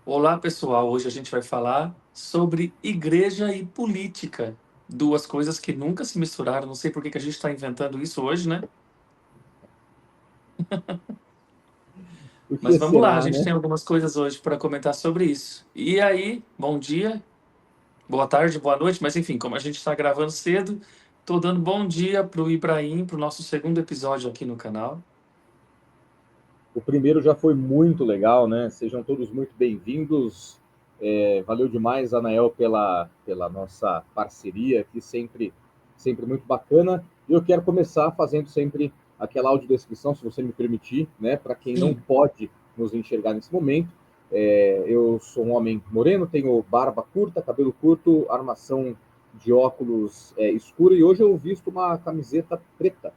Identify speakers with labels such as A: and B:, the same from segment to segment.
A: Olá, pessoal. Hoje a gente vai falar sobre igreja e política. Duas coisas que nunca se misturaram. Não sei por que que a gente está inventando isso hoje, né?
B: Por
A: Mas
B: que
A: vamos lá, a
B: será,
A: gente
B: né?
A: tem algumas coisas hoje para comentar sobre isso. E aí, bom dia, boa tarde, boa noite. Mas enfim, como a gente está gravando cedo, estou dando bom dia para o Ibrahim, para o nosso segundo episódio aqui no canal.
B: O primeiro já foi muito legal, né? Sejam todos muito bem-vindos. Valeu demais, Anael, pela nossa parceria aqui, sempre muito bacana. E eu quero começar fazendo sempre aquela audiodescrição, se você me permitir, né? Para quem não
A: Sim.
B: pode nos enxergar nesse momento. Eu sou um homem moreno, tenho barba curta, cabelo curto, armação de óculos escura e hoje eu visto uma camiseta preta.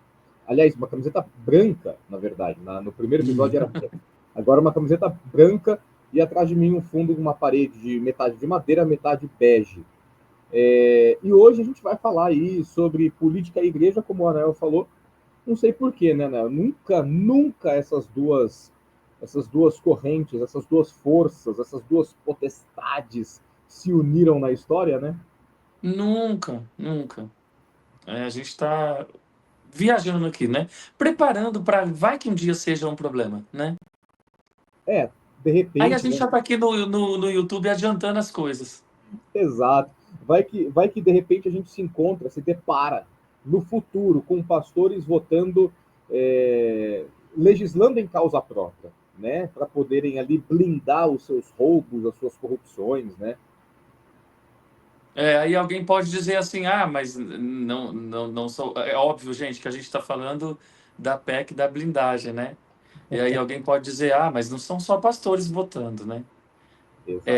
B: Aliás, uma camiseta branca, na verdade. No primeiro episódio era preta. Agora uma camiseta branca e atrás de mim um fundo com uma parede de metade de madeira, metade bege. E hoje a gente vai falar aí sobre política e igreja, como o Anael falou. Não sei porquê, né, Anael? Nunca essas duas correntes, essas duas forças, essas duas potestades se uniram na história, né?
A: Nunca, nunca. A gente está viajando aqui, né? Preparando para vai que um dia seja um problema, né?
B: É, de
A: Aí a
B: repente,
A: gente
B: né?
A: já tá aqui no YouTube adiantando as coisas.
B: Exato. Vai que de repente a gente se encontra, se depara no futuro com pastores votando, é, legislando em causa própria, né? Para poderem ali blindar os seus roubos, as suas corrupções, né?
A: Aí alguém pode dizer assim, mas não sou. É óbvio, gente, que a gente está falando da PEC da blindagem, né? E aí alguém pode dizer, mas não são só pastores votando, né?
B: Exato.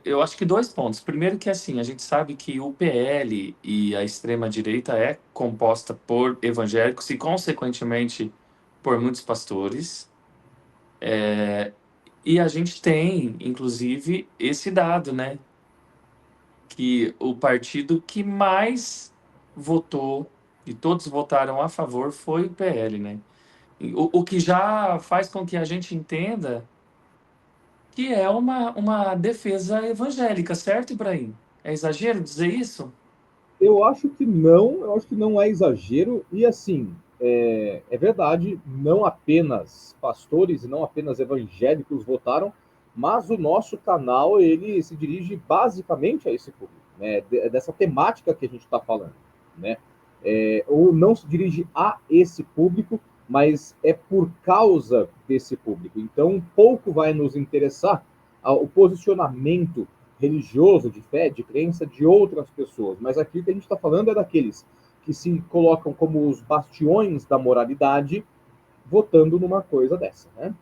A: Eu acho que dois pontos. Primeiro que assim, a gente sabe que o PL e a extrema-direita é composta por evangélicos e, consequentemente, por muitos pastores. E a gente tem, inclusive, esse dado, né? Que o partido que mais votou, e todos votaram a favor, foi o PL, né? O que já faz com que a gente entenda que é uma defesa evangélica, certo, Ibrahim? É exagero dizer isso?
B: Eu acho que não é exagero, e assim, é verdade, não apenas pastores e não apenas evangélicos votaram, mas o nosso canal, ele se dirige basicamente a esse público, né, dessa temática que a gente está falando, né, ou não se dirige a esse público, mas é por causa desse público, então um pouco vai nos interessar o posicionamento religioso, de fé, de crença de outras pessoas. Mas aqui o que a gente está falando é daqueles que se colocam como os bastiões da moralidade votando numa coisa dessa, né?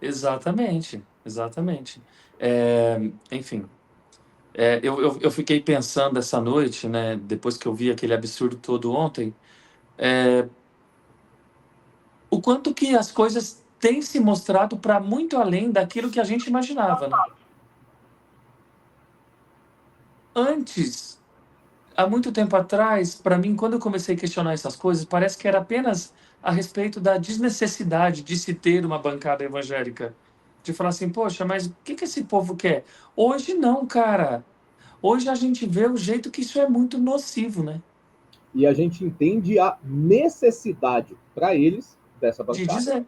A: Exatamente, exatamente. É, enfim, eu fiquei pensando essa noite, né, depois que eu vi aquele absurdo todo ontem, o quanto que as coisas têm se mostrado para muito além daquilo que a gente imaginava, né? Antes, há muito tempo atrás, para mim, quando eu comecei a questionar essas coisas, parece que era apenas a respeito da desnecessidade de se ter uma bancada evangélica. De falar assim, poxa, mas o que que esse povo quer? Hoje não, cara. Hoje a gente vê o jeito que isso é muito nocivo, né?
B: E a gente entende a necessidade para eles dessa
A: De
B: bancada.
A: dizer.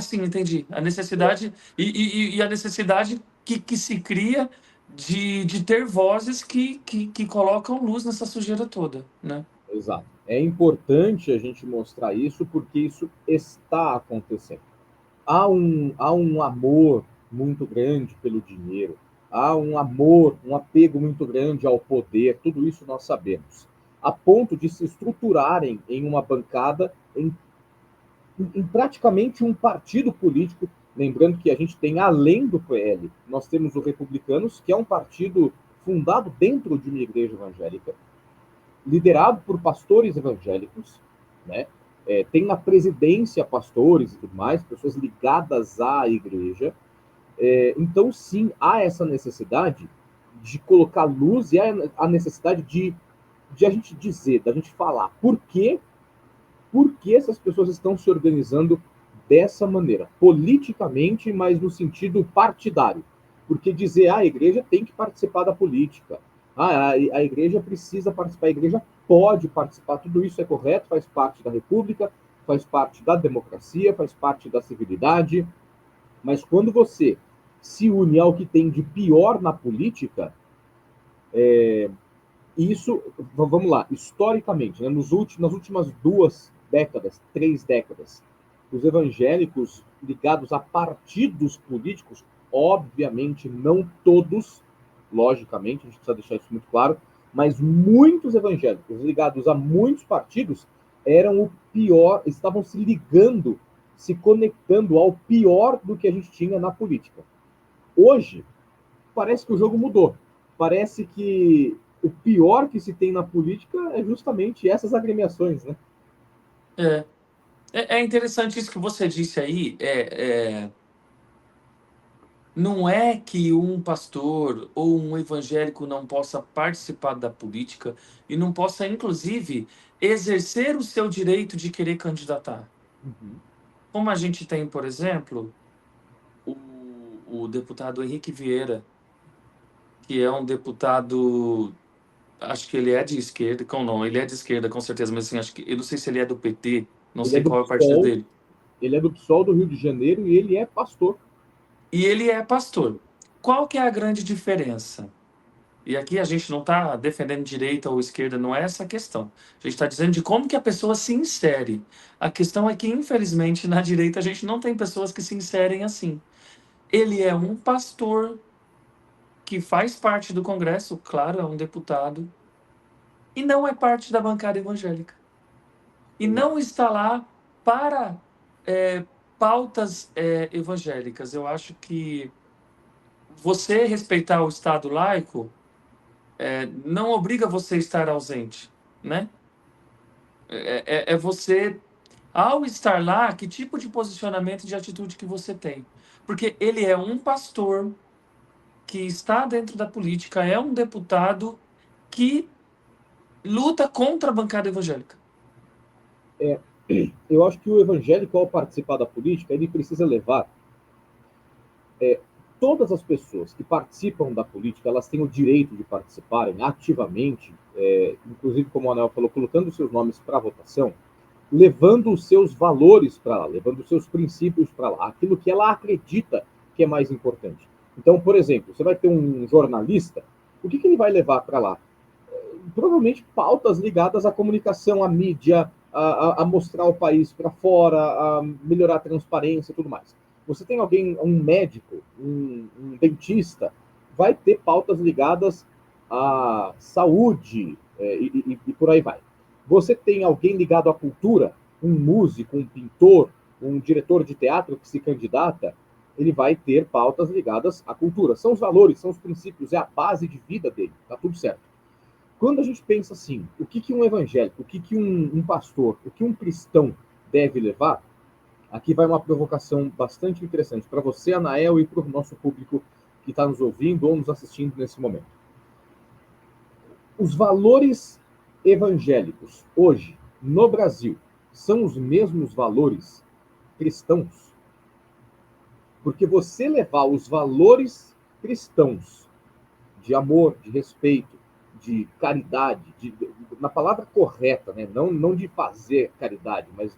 A: Sim, entendi. A necessidade e a necessidade que se cria de ter vozes que colocam luz nessa sujeira toda, né?
B: Exato. É importante a gente mostrar isso porque isso está acontecendo. Há um amor muito grande pelo dinheiro, há um amor, um apego muito grande ao poder, tudo isso nós sabemos. A ponto de se estruturarem em uma bancada, em praticamente um partido político. Lembrando que a gente tem, além do PL, nós temos o Republicanos, que é um partido fundado dentro de uma igreja evangélica, liderado por pastores evangélicos, né? Tem na presidência pastores e tudo mais, pessoas ligadas à igreja. Então, sim, há essa necessidade de colocar luz e há a necessidade de a gente dizer, da gente falar por que essas pessoas estão se organizando dessa maneira, politicamente, mas no sentido partidário. Porque dizer, a igreja tem que participar da política, a igreja precisa participar, a igreja pode participar, tudo isso é correto, faz parte da república, faz parte da democracia, faz parte da civilidade, mas quando você se une ao que tem de pior na política, isso, vamos lá, historicamente, né, nas últimas 2 décadas, 3 décadas, os evangélicos ligados a partidos políticos, obviamente não todos, logicamente, a gente precisa deixar isso muito claro, mas muitos evangélicos ligados a muitos partidos eram o pior, estavam se ligando, se conectando ao pior do que a gente tinha na política. Hoje, parece que o jogo mudou. Parece que o pior que se tem na política é justamente essas agremiações, né?
A: É. É interessante isso que você disse aí. Não é que um pastor ou um evangélico não possa participar da política e não possa, inclusive, exercer o seu direito de querer candidatar.
B: Uhum.
A: Como a gente tem, por exemplo, o deputado Henrique Vieira, que é um deputado, acho que ele é de esquerda, não, ele é de esquerda com certeza, mas assim, acho que eu não sei se ele é do PT, não
B: Ele é
A: sei
B: do
A: qual é o partido
B: PSOL,
A: dele.
B: ele é do PSOL do Rio de Janeiro e ele é pastor.
A: E ele é pastor. Qual que é a grande diferença? E aqui a gente não está defendendo direita ou esquerda, não é essa a questão. A gente está dizendo de como que a pessoa se insere. A questão é que, infelizmente, na direita a gente não tem pessoas que se inserem assim. Ele é um pastor que faz parte do Congresso, claro, é um deputado, e não é parte da bancada evangélica. E
B: Exato.
A: não está lá para é, pautas evangélicas. Eu acho que você respeitar o Estado laico não obriga você a estar ausente, né? É você, ao estar lá, que tipo de posicionamento e de atitude que você tem. Porque ele é um pastor que está dentro da política, é um deputado que luta contra a bancada evangélica.
B: É, eu acho que o evangélico, ao participar da política, ele precisa levar todas as pessoas que participam da política, elas têm o direito de participarem ativamente, inclusive, como o Anel falou, colocando seus nomes para votação, levando os seus valores para lá, levando os seus princípios para lá, aquilo que ela acredita que é mais importante. Então, por exemplo, você vai ter um jornalista, o que ele vai levar para lá? Provavelmente pautas ligadas à comunicação, à mídia, a mostrar o país para fora, a melhorar a transparência e tudo mais. Você tem alguém, um médico, um dentista, vai ter pautas ligadas à saúde e por aí vai. Você tem alguém ligado à cultura, um músico, um pintor, um diretor de teatro que se candidata, ele vai ter pautas ligadas à cultura. São os valores, são os princípios, é a base de vida dele, tá tudo certo. Quando a gente pensa assim, o que um evangélico, o que um pastor, o que um cristão deve levar, aqui vai uma provocação bastante interessante para você, Anael, e para o nosso público que está nos ouvindo ou nos assistindo nesse momento. Os valores evangélicos hoje, no Brasil, são os mesmos valores cristãos? Porque você levar os valores cristãos de amor, de respeito, de caridade, na palavra correta, né? Não de fazer caridade, mas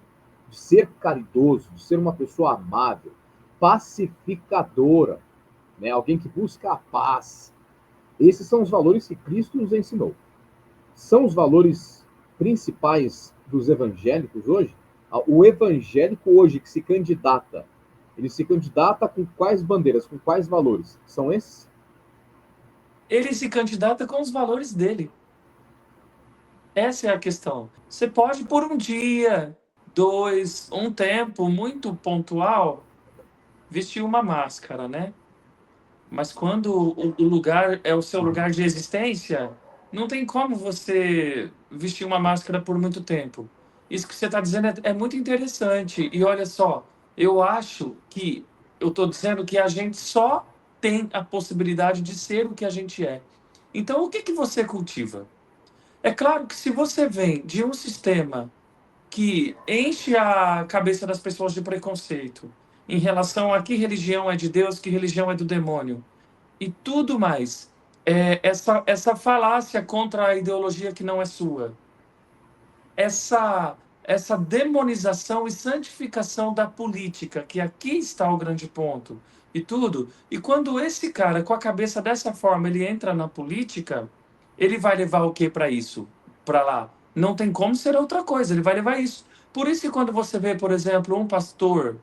B: de ser caridoso, de ser uma pessoa amável, pacificadora, né? Alguém que busca a paz. Esses são os valores que Cristo nos ensinou. São os valores principais dos evangélicos hoje? O evangélico hoje que se candidata, ele se candidata com quais bandeiras, com quais valores? São esses?
A: Ele se candidata com os valores dele. Essa é a questão. Você pode, por um dia, dois, um tempo muito pontual, vestir uma máscara, né? Mas quando o lugar é o seu lugar de existência, não tem como você vestir uma máscara por muito tempo. Isso que você está dizendo é muito interessante. E olha só, eu acho que eu estou dizendo que a gente só tem a possibilidade de ser o que a gente é. Então, o que que você cultiva? É claro que se você vem de um sistema que enche a cabeça das pessoas de preconceito em relação a que religião é de Deus, que religião é do demônio e tudo mais. Essa falácia contra a ideologia que não é sua, essa demonização e santificação da política, que aqui está o grande ponto, e tudo. E quando esse cara, com a cabeça dessa forma, ele entra na política, ele vai levar o que para isso? Para lá? Não tem como ser outra coisa, ele vai levar isso. Por isso que quando você vê, por exemplo, um pastor,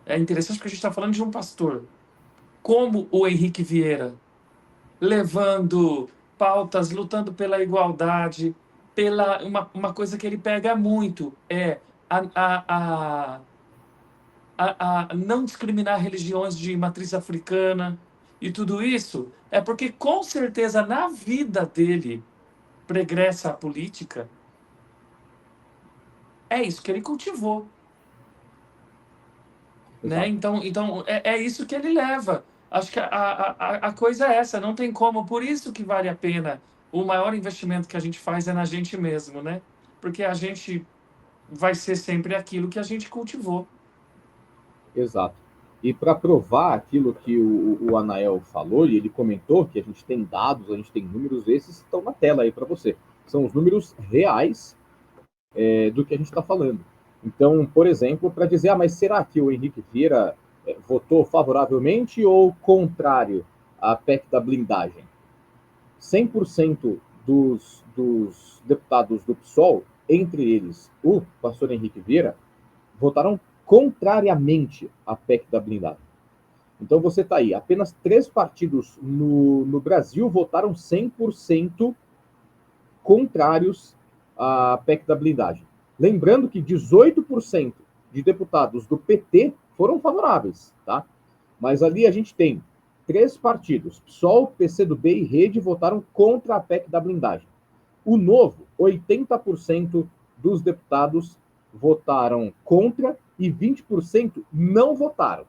A: é interessante porque a gente está falando de um pastor, como o Henrique Vieira, levando pautas, lutando pela igualdade, pela uma coisa que ele pega muito é a, a, a, a não discriminar religiões de matriz africana e tudo isso é porque com certeza na vida dele pregressa a política, é isso que ele cultivou, né?
B: Exato.
A: Então é isso que ele leva. Acho que a coisa é essa, não tem como. Por isso que vale a pena. O maior investimento que a gente faz é na gente mesmo, né? Porque a gente vai ser sempre aquilo que a gente cultivou.
B: Exato. E para provar aquilo que o Anael falou, e ele comentou que a gente tem dados, a gente tem números, esses estão na tela aí para você. São os números reais do que a gente está falando. Então, por exemplo, para dizer, mas será que o Henrique Vieira votou favoravelmente ou contrário à PEC da blindagem? 100% dos deputados do PSOL, entre eles o pastor Henrique Vieira, votaram contrariamente à PEC da blindagem. Então você está aí, apenas 3 partidos no Brasil votaram 100% contrários à PEC da blindagem. Lembrando que 18% de deputados do PT foram favoráveis, tá? Mas ali a gente tem 3 partidos, PSOL, PCdoB e Rede, votaram contra a PEC da blindagem. O Novo, 80% dos deputados votaram contra e 20% não votaram.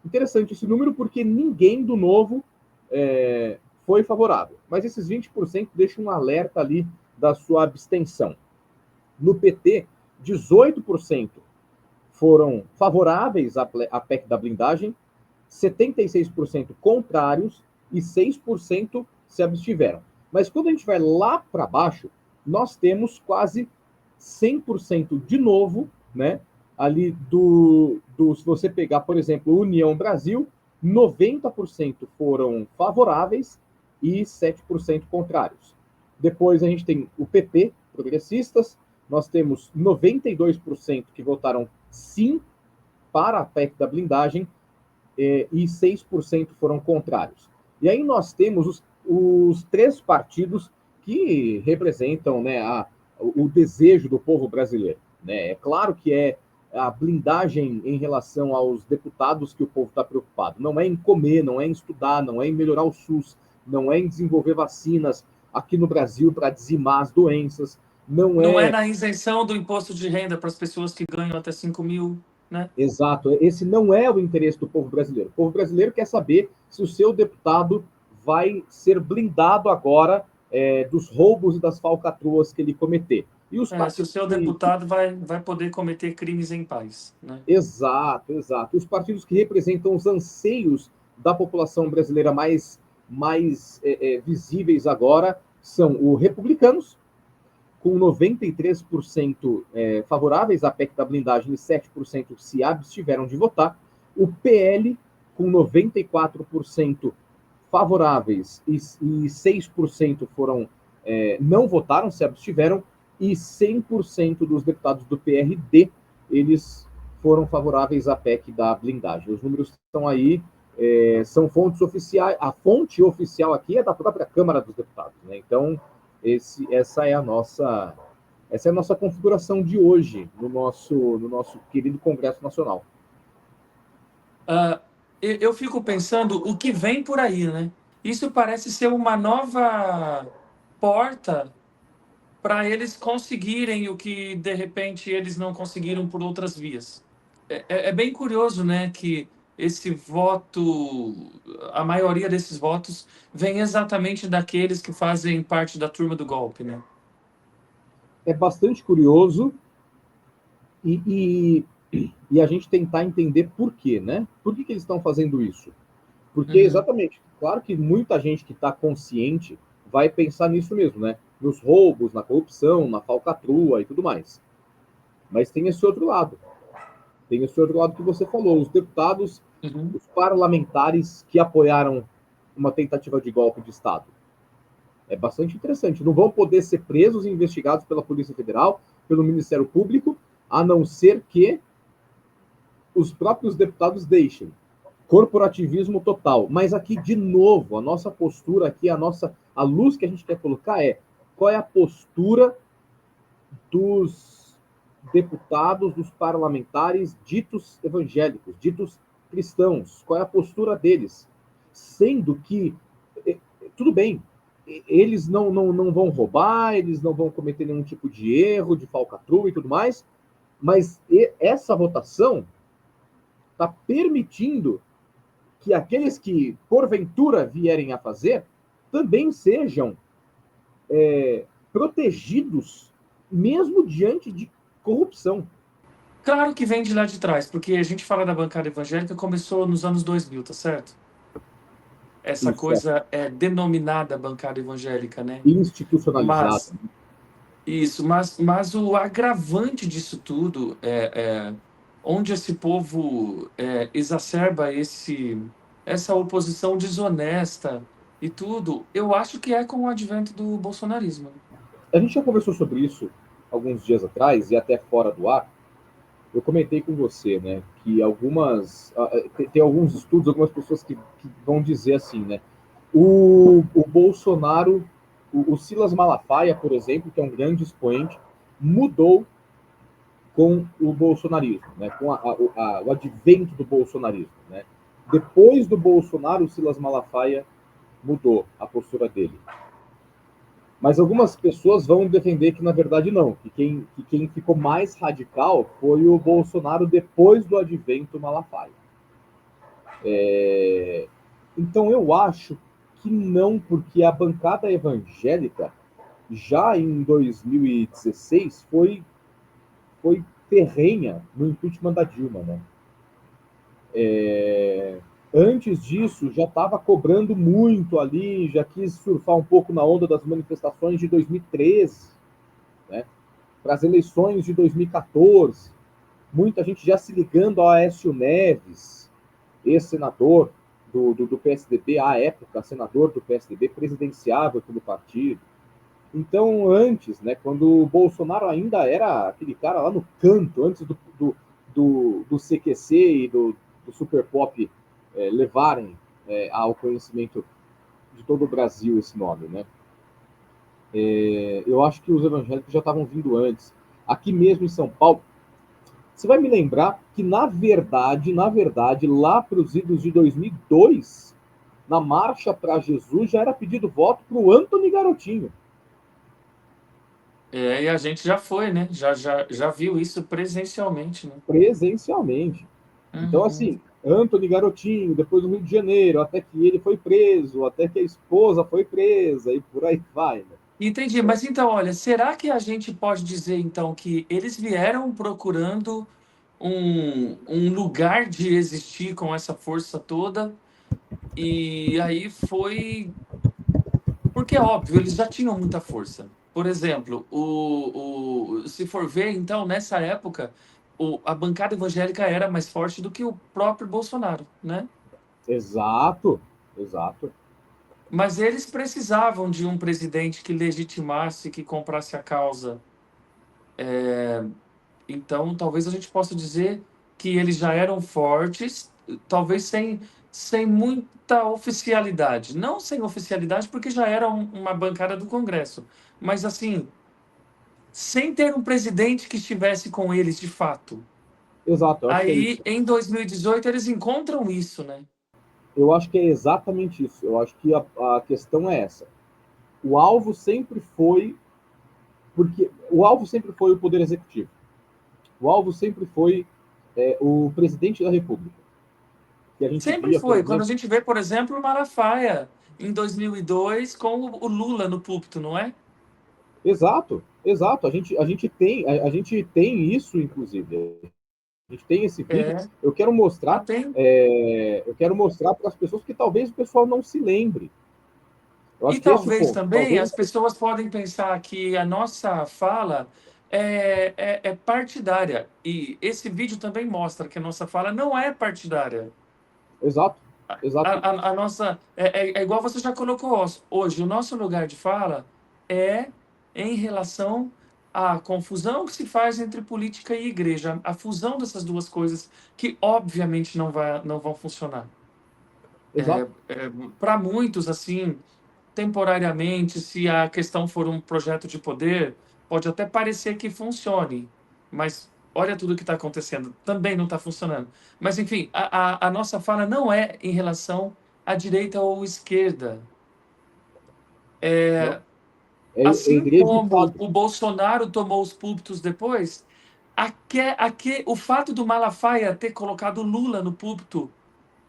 B: Interessante esse número porque ninguém do Novo foi favorável. Mas esses 20% deixam um alerta ali da sua abstenção. No PT, 18% foram favoráveis à PEC da blindagem, 76% contrários e 6% se abstiveram. Mas quando a gente vai lá para baixo, nós temos quase 100% de novo, né? Ali se você pegar, por exemplo, União Brasil, 90% foram favoráveis e 7% contrários. Depois a gente tem o PP, progressistas, nós temos 92% que votaram sim para a PEC da blindagem e 6% foram contrários. E aí nós temos os 3 partidos que representam, né, o desejo do povo brasileiro. Né? É claro que é a blindagem em relação aos deputados que o povo está preocupado. Não é em comer, não é em estudar, não é em melhorar o SUS, não é em desenvolver vacinas aqui no Brasil para dizimar as doenças, não
A: Não é
B: é...
A: na isenção do imposto de renda para as pessoas que ganham até 5 mil, né?
B: Exato, esse não é o interesse do povo brasileiro. O povo brasileiro quer saber se o seu deputado vai ser blindado agora dos roubos e das falcatruas que ele cometer. E os
A: Se o
B: partidos
A: seu deputado vai poder cometer crimes em paz, né?
B: Exato, exato. Os partidos que representam os anseios da população brasileira mais visíveis agora são os republicanos, com 93% favoráveis à PEC da blindagem e 7% se abstiveram de votar. O PL, com 94% favoráveis e 6% foram não votaram, se abstiveram, e 100% dos deputados do PRD, eles foram favoráveis à PEC da blindagem. Os números estão aí, são fontes oficiais. A fonte oficial aqui é da própria Câmara dos Deputados, né? Então, essa é a nossa configuração de hoje no nosso querido Congresso Nacional.
A: Eu fico pensando o que vem por aí, né? Isso parece ser uma nova porta para eles conseguirem o que de repente eles não conseguiram por outras vias. É bem curioso, né, que esse voto, a maioria desses votos vem exatamente daqueles que fazem parte da turma do golpe, né?
B: É bastante curioso, E, e a gente tentar entender por quê, né? Por que eles estão fazendo isso? Porque,
A: Uhum,
B: exatamente, claro que muita gente que está consciente vai pensar nisso mesmo, né? Nos roubos, na corrupção, na falcatrua e tudo mais. Mas tem esse outro lado. Tem esse outro lado que você falou. Os deputados,
A: uhum.
B: os parlamentares que apoiaram uma tentativa de golpe de Estado. É bastante interessante. Não vão poder ser presos e investigados pela Polícia Federal, pelo Ministério Público, a não ser que os próprios deputados deixem. Corporativismo total. Mas aqui, de novo, a nossa postura aqui, a luz que a gente quer colocar é qual é a postura dos deputados, dos parlamentares ditos evangélicos, ditos cristãos. Qual é a postura deles? Sendo que, tudo bem, eles não vão roubar, eles não vão cometer nenhum tipo de erro, de falcatrua e tudo mais, mas essa votação está permitindo que aqueles que, porventura, vierem a fazer, também sejam protegidos, mesmo diante de corrupção.
A: Claro que vem de lá de trás, porque a gente fala da bancada evangélica, começou nos anos 2000, tá certo? Essa
B: Isso é
A: coisa é denominada bancada evangélica, né?
B: institucionalizado.
A: Mas isso, mas o agravante disso tudo é onde esse povo exacerba essa oposição desonesta e tudo, eu acho que é com o advento do bolsonarismo, né?
B: A gente já conversou sobre isso alguns dias atrás, e até fora do ar. Eu comentei com você, né, que tem alguns estudos, algumas pessoas que vão dizer assim, né, o Bolsonaro, o Silas Malafaia, por exemplo, que é um grande expoente, mudou com o bolsonarismo, né, com o advento do bolsonarismo. Né. Depois do Bolsonaro, o Silas Malafaia mudou a postura dele. Mas algumas pessoas vão defender que, na verdade, não, que quem ficou mais radical foi o Bolsonaro depois do advento Malafaia. Então, eu acho que não, porque a bancada evangélica, já em 2016, foi ferrenha no impeachment da Dilma. Né? Antes disso, já estava cobrando muito ali, já quis surfar um pouco na onda das manifestações de 2013, né? Para as eleições de 2014. Muita gente já se ligando ao Aécio Neves, ex-senador do PSDB, à época, senador do PSDB, presidenciável pelo partido. Então, antes, né, quando o Bolsonaro ainda era aquele cara lá no canto, antes do CQC e do Super Pop levarem ao conhecimento de todo o Brasil esse nome, né? Eu acho que os evangélicos já estavam vindo antes. Aqui mesmo em São Paulo, você vai me lembrar que, na verdade, lá para os idos de 2002, na Marcha para Jesus, já era pedido voto para o Antony Garotinho,
A: E a gente já foi, né? Já viu isso presencialmente, né?
B: presencialmente. Então,
A: Uhum.
B: assim, Antony Garotinho, depois do Rio de Janeiro, até que ele foi preso, até que a esposa foi presa, e por aí vai. Né?
A: Entendi, mas então, olha, será que a gente pode dizer então que eles vieram procurando um lugar de existir com essa força toda e aí foi porque é óbvio, eles já tinham muita força. Por exemplo, se for ver, então, nessa época, a bancada evangélica era mais forte do que o próprio Bolsonaro, né?
B: Exato, exato.
A: Mas eles precisavam de um presidente que legitimasse, que comprasse a causa. Então, talvez a gente possa dizer que eles já eram fortes, talvez sem muita oficialidade. Não sem oficialidade, porque já era uma bancada do Congresso. Mas, assim, sem ter um presidente que estivesse com eles de fato.
B: Exato, eu acho que é
A: Aí,
B: isso.
A: em 2018, eles encontram isso, né?
B: Eu acho que é exatamente isso. Eu acho que a questão é essa. O alvo sempre foi. Porque o alvo sempre foi o Poder Executivo. O alvo sempre foi o presidente da República. Que a gente
A: Sempre
B: via, por
A: foi. Quando a
B: exemplo.
A: gente vê, por exemplo, o Malafaia, em 2002, com o Lula no púlpito, não é?
B: Exato, Exato, a gente tem isso, inclusive. A gente tem esse vídeo.
A: É,
B: Eu quero
A: ah,
B: mostrar,
A: tem.
B: para as pessoas que talvez o pessoal não se lembre. Eu
A: E
B: acho que esse é o
A: talvez
B: ponto.
A: também
B: Talvez.
A: as pessoas podem pensar que a nossa fala é partidária. E esse vídeo também mostra que a nossa fala não é partidária.
B: Exato, exato.
A: A nossa. É igual você já colocou hoje, o nosso lugar de fala é em relação à confusão que se faz entre política e igreja, a fusão dessas duas coisas que obviamente não vão funcionar.
B: Exato.
A: Para muitos, assim, temporariamente, se a questão for um projeto de poder, pode até parecer que funcione, mas olha tudo o que está acontecendo, também não está funcionando. Mas, enfim, a nossa fala não é em relação à direita ou esquerda.
B: Não. É
A: Assim
B: igreja e
A: como
B: padre.
A: o Bolsonaro tomou os púlpitos depois, o fato do Malafaia ter colocado Lula no púlpito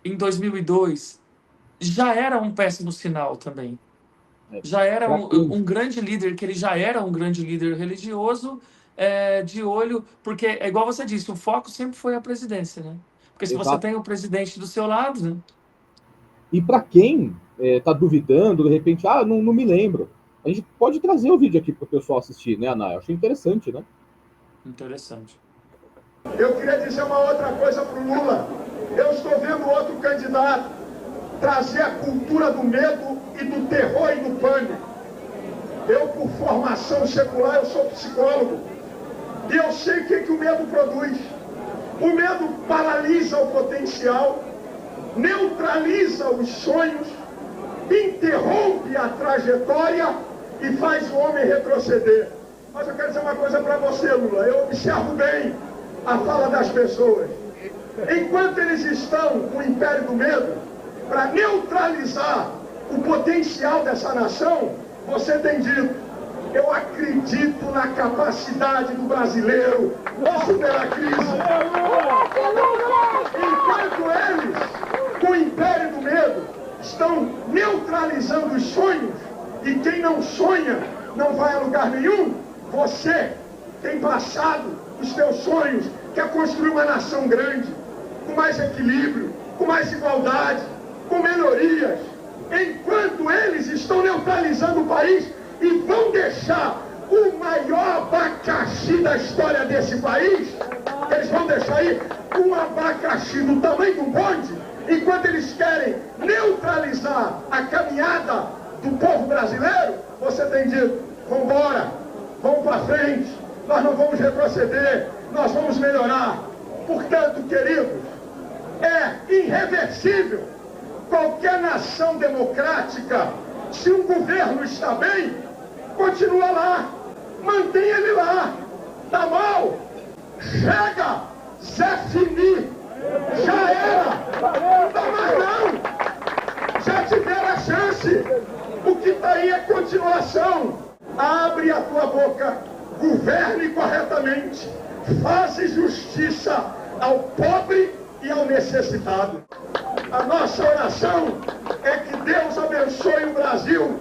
A: em 2002 já era um péssimo sinal também.
B: É,
A: Já era
B: para quem?
A: um grande líder, que ele já era um grande líder religioso, de olho, porque é igual você disse, o foco sempre foi a presidência, né? Porque se você
B: Exato.
A: tem o presidente do seu lado, né?
B: E para quem está duvidando, de repente, não me lembro. A gente pode trazer o vídeo aqui para o pessoal assistir, né, Ana? Eu achei interessante, né?
A: Interessante.
C: Eu queria dizer uma outra coisa para o Lula. Eu estou vendo outro candidato trazer a cultura do medo e do terror e do pânico. Eu, por formação secular, eu sou psicólogo. E eu sei o que o medo produz. O medo paralisa o potencial, neutraliza os sonhos, interrompe a trajetória e faz o homem retroceder. Mas eu quero dizer uma coisa para você, Lula. Eu observo bem a fala das pessoas. Enquanto eles estão com o império do medo, para neutralizar o potencial dessa nação, você tem dito: eu acredito na capacidade do brasileiro de superar a crise. Enquanto eles, com o império do medo, estão neutralizando os sonhos, e quem não sonha não vai a lugar nenhum, você tem passado os teus sonhos, quer construir uma nação grande, com mais equilíbrio, com mais igualdade, com melhorias. Enquanto eles estão neutralizando o país e vão deixar o maior abacaxi da história desse país, eles vão deixar aí um abacaxi do tamanho do bonde, enquanto eles querem neutralizar a caminhada do povo brasileiro, você tem dito: vamos embora, vamos para frente, nós não vamos retroceder, nós vamos melhorar. Portanto, queridos, é irreversível. Qualquer nação democrática, se um governo está bem, continua lá, mantém ele lá. Tá mal? Chega! Zé Fini! Já era! Não dá mais não! Já tiveram a chance! O que está aí é continuação. Abre a tua boca, governe corretamente, faça justiça ao pobre e ao necessitado. A nossa oração é que Deus abençoe o Brasil,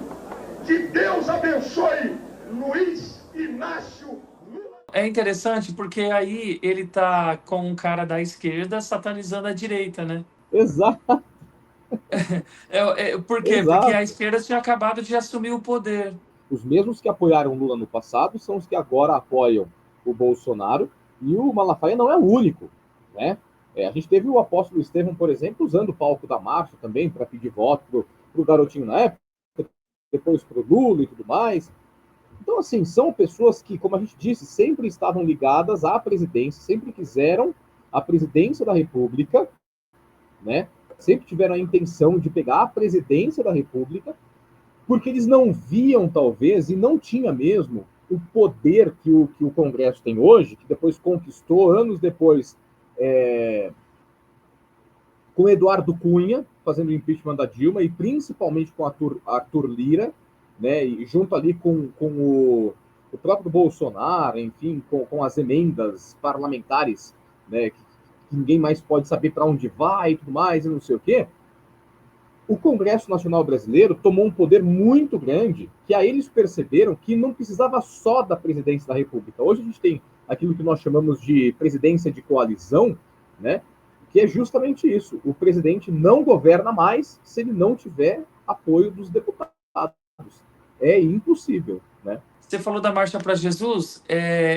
C: que Deus abençoe Luiz Inácio Lula.
A: É interessante porque aí ele tá com um cara da esquerda satanizando a direita, né?
B: Exato,
A: Por quê? Porque a
B: exato.
A: esquerda tinha acabado de assumir o poder.
B: Os mesmos que apoiaram Lula no passado são os que agora apoiam o Bolsonaro, e o Malafaia não é o único, né? A gente teve o apóstolo Estevão, por exemplo, usando o palco da marcha também para pedir voto pro garotinho na época, depois pro Lula e tudo mais. Então, assim, são pessoas que, como a gente disse, sempre estavam ligadas à presidência, sempre quiseram a presidência da República, né? Sempre tiveram a intenção de pegar a presidência da República, porque eles não viam, talvez, e não tinha mesmo, o poder que o Congresso tem hoje, que depois conquistou, anos depois, com Eduardo Cunha, fazendo o impeachment da Dilma, e principalmente com Arthur Lira, né, e junto ali com o próprio Bolsonaro, enfim, com as emendas parlamentares, né, que ninguém mais pode saber para onde vai e tudo mais, e não sei o quê. o Congresso Nacional Brasileiro tomou um poder muito grande, que aí eles perceberam que não precisava só da presidência da República. Hoje a gente tem aquilo que nós chamamos de presidência de coalizão, né? Que é justamente isso. O presidente não governa mais se ele não tiver apoio dos deputados. É impossível, né?
A: Você falou da Marcha para Jesus,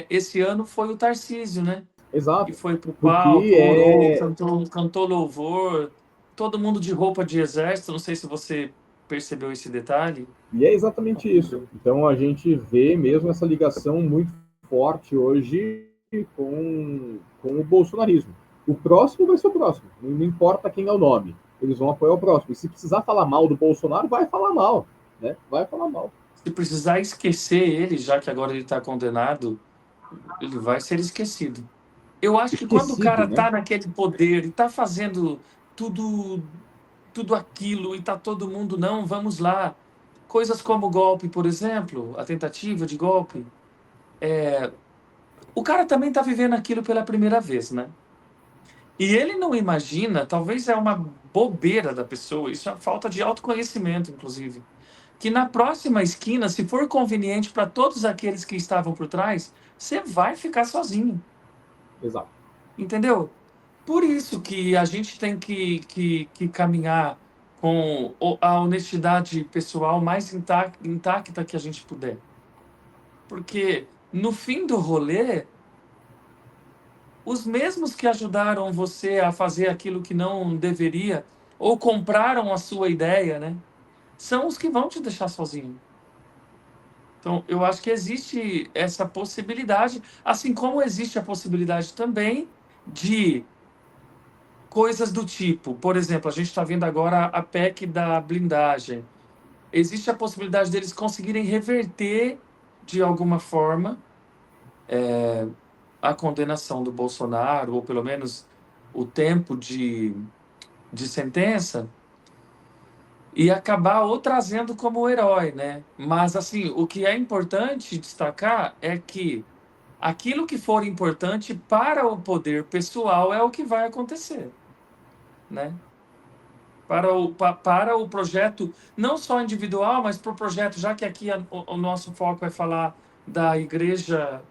A: esse ano foi o Tarcísio, né? Que
B: Exato.
A: foi pro palco,
B: Porque
A: orou, cantou louvor, todo mundo de roupa de exército, não sei se você percebeu esse detalhe.
B: E é exatamente isso. Então a gente vê mesmo essa ligação muito forte hoje com o bolsonarismo. O próximo vai ser o próximo, não importa quem é o nome, eles vão apoiar o próximo. E se precisar falar mal do Bolsonaro, vai falar mal, né? Vai falar mal.
A: Se precisar esquecer ele, já que agora ele está condenado, ele vai ser esquecido. Eu acho que quando o
B: Esquecido,
A: cara
B: né?
A: tá naquele poder e tá fazendo tudo, tudo aquilo e tá todo mundo, não, vamos lá. Coisas como o golpe, por exemplo, a tentativa de golpe. O cara também tá vivendo aquilo pela primeira vez, né? E ele não imagina, talvez é uma bobeira da pessoa, isso é falta de autoconhecimento, inclusive, que na próxima esquina, se for conveniente para todos aqueles que estavam por trás, você vai ficar sozinho,
B: Exato.
A: entendeu? Por isso que a gente tem que caminhar com a honestidade pessoal mais intacta que a gente puder. Porque no fim do rolê, os mesmos que ajudaram você a fazer aquilo que não deveria, ou compraram a sua ideia, né? São os que vão te deixar sozinho. Então, eu acho que existe essa possibilidade, assim como existe a possibilidade também de coisas do tipo, por exemplo, a gente está vendo agora a PEC da blindagem. Existe a possibilidade deles conseguirem reverter, de alguma forma, a condenação do Bolsonaro, ou pelo menos o tempo de sentença, e acabar ou trazendo como herói, né? Mas, assim, o que é importante destacar é que aquilo que for importante para o poder pessoal é o que vai acontecer, né? Para o projeto, não só individual, mas para o projeto, já que aqui o nosso foco é falar da igreja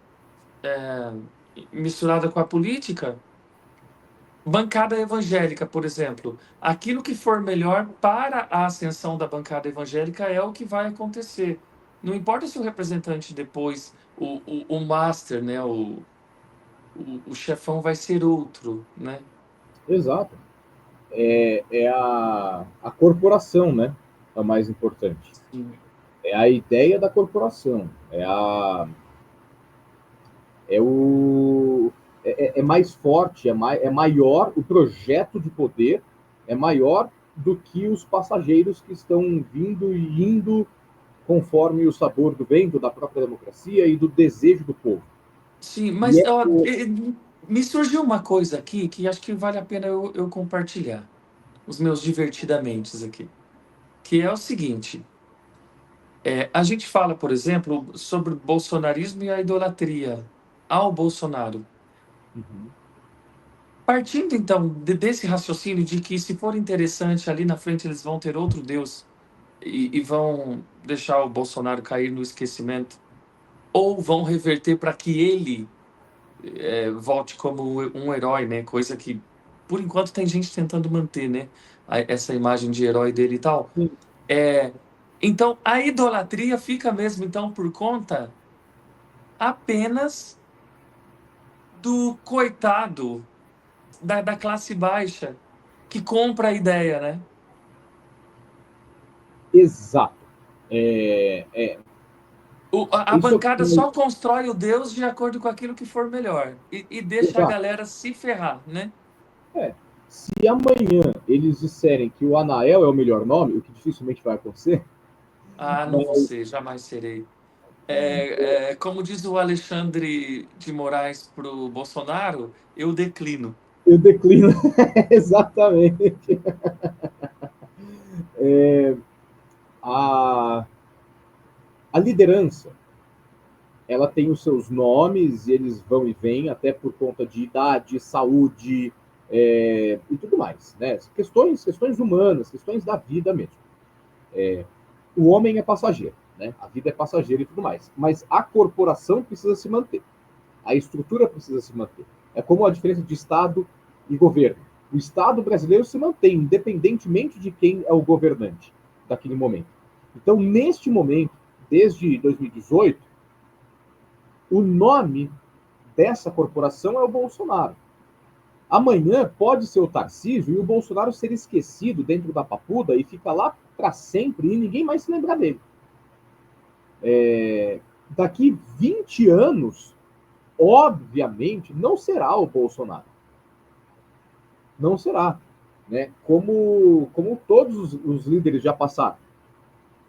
A: misturada com a política, bancada evangélica, por exemplo. Aquilo que for melhor para a ascensão da bancada evangélica é o que vai acontecer. Não importa se o representante depois, o master, né, o chefão vai ser outro, né?
B: Exato. É a corporação, né? É o mais importante.
A: Sim.
B: É a ideia da corporação. É o é mais forte, é maior, o projeto de poder é maior do que os passageiros que estão vindo e indo conforme o sabor do vento, da própria democracia e do desejo do povo.
A: Sim,
B: E
A: mas
B: é,
A: ó, me surgiu uma coisa aqui que acho que vale a pena eu compartilhar, os meus divertidamente aqui, que é o seguinte: a gente fala, por exemplo, sobre o bolsonarismo e a idolatria ao Bolsonaro.
B: uhum,
A: Partindo, então, desse raciocínio de que, se for interessante, ali na frente eles vão ter outro Deus e vão deixar o Bolsonaro cair no esquecimento, ou vão reverter para que ele volte como um herói, né? Coisa que, por enquanto, tem gente tentando manter, né? Essa imagem de herói dele e tal.
B: sim,
A: É, então, a idolatria fica mesmo, então, por conta apenas do coitado da classe baixa que compra a ideia, né?
B: exato. É, é,
A: A
B: isso
A: bancada só constrói o Deus de acordo com aquilo que for melhor e deixa a
B: exato.
A: galera se ferrar, né?
B: É, se amanhã eles disserem que o Anael é o melhor nome, o que dificilmente vai acontecer,
A: Ah, não vou
B: mas
A: ser, jamais serei. Como diz o Alexandre de Moraes pro Bolsonaro, eu declino.
B: eu declino exatamente. A, a liderança, ela tem os seus nomes, e eles vão e vêm, até por conta de idade, saúde, e tudo mais, né? Questões humanas, questões da vida mesmo. O homem é passageiro, né? A vida é passageira e tudo mais. Mas a corporação precisa se manter. A estrutura precisa se manter. É como a diferença de Estado e governo. O Estado brasileiro se mantém, independentemente de quem é o governante daquele momento. Então, neste momento, desde 2018, o nome dessa corporação é o Bolsonaro. Amanhã pode ser o Tarcísio e o Bolsonaro ser esquecido dentro da papuda e fica lá para sempre e ninguém mais se lembrar dele. Daqui 20 anos, obviamente, não será o Bolsonaro. Não será. Né? Como todos os líderes já passaram.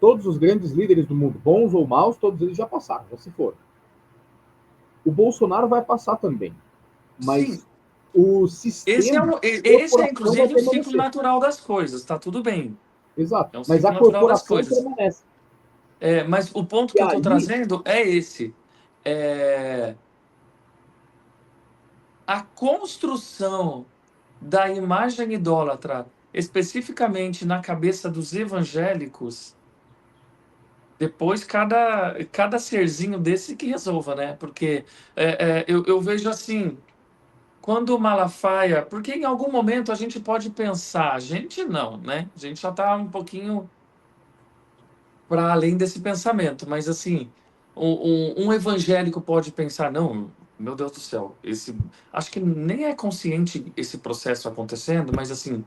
B: Todos os grandes líderes do mundo, bons ou maus, todos eles já passaram, já se foram. O Bolsonaro vai passar também. Mas
A: Sim.
B: o sistema...
A: Esse é, inclusive, o ciclo natural das coisas, tá tudo bem.
B: Exato.
A: É um
B: Mas
A: ciclo
B: a
A: natural das
B: corporação
A: coisas.
B: permanece.
A: Mas o ponto
B: E
A: que eu estou
B: aí,
A: trazendo é esse. A construção da imagem idólatra, especificamente na cabeça dos evangélicos, depois cada serzinho desse que resolva, né? Porque eu vejo assim, quando o Malafaia... Porque em algum momento a gente pode pensar, a gente não, né? A gente já está um pouquinho para além desse pensamento, mas assim, um evangélico pode pensar, não, meu Deus do céu, acho que nem é consciente esse processo acontecendo, mas assim,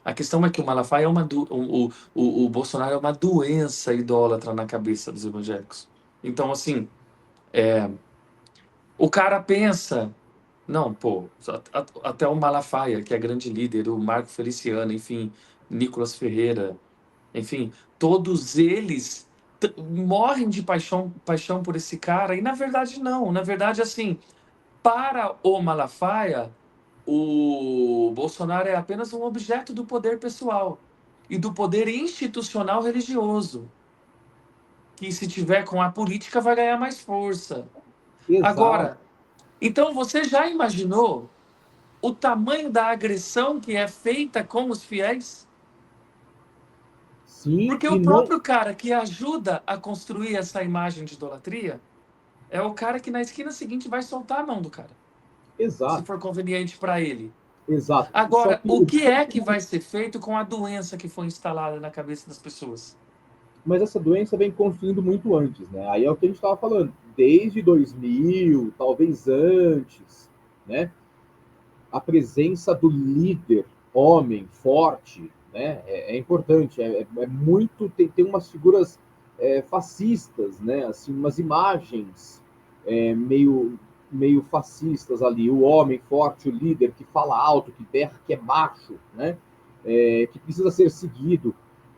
A: a questão é que o Malafaia é o Bolsonaro é uma doença idólatra na cabeça dos evangélicos. Então, assim, o cara pensa, não, pô, até o Malafaia, que é grande líder, o Marco Feliciano, enfim, Nicolas Ferreira, enfim, todos eles morrem de paixão por esse cara, e na verdade não. Na verdade, assim, para o Malafaia, o Bolsonaro é apenas um objeto do poder pessoal e do poder institucional religioso, que se tiver com a política vai ganhar mais força.
B: exato.
A: Agora, então você já imaginou o tamanho da agressão que é feita com os fiéis?
B: Sim,
A: Porque
B: e
A: o
B: não...
A: próprio cara que ajuda a construir essa imagem de idolatria é o cara que na esquina seguinte vai soltar a mão do cara, se
B: Exato,
A: for conveniente para ele.
B: exato. Só
A: Agora,
B: que
A: o que é que vai ser feito com a doença que foi instalada na cabeça das pessoas?
B: Mas essa doença vem construindo muito antes, né? Aí é o que a gente estava falando, desde 2000, talvez antes, né? A presença do líder, homem, forte, né? É importante, muito... Tem umas figuras fascistas, né? Assim, umas imagens meio fascistas ali, o homem forte, o líder que fala alto, que berra, que é macho, né? Que precisa ser seguido.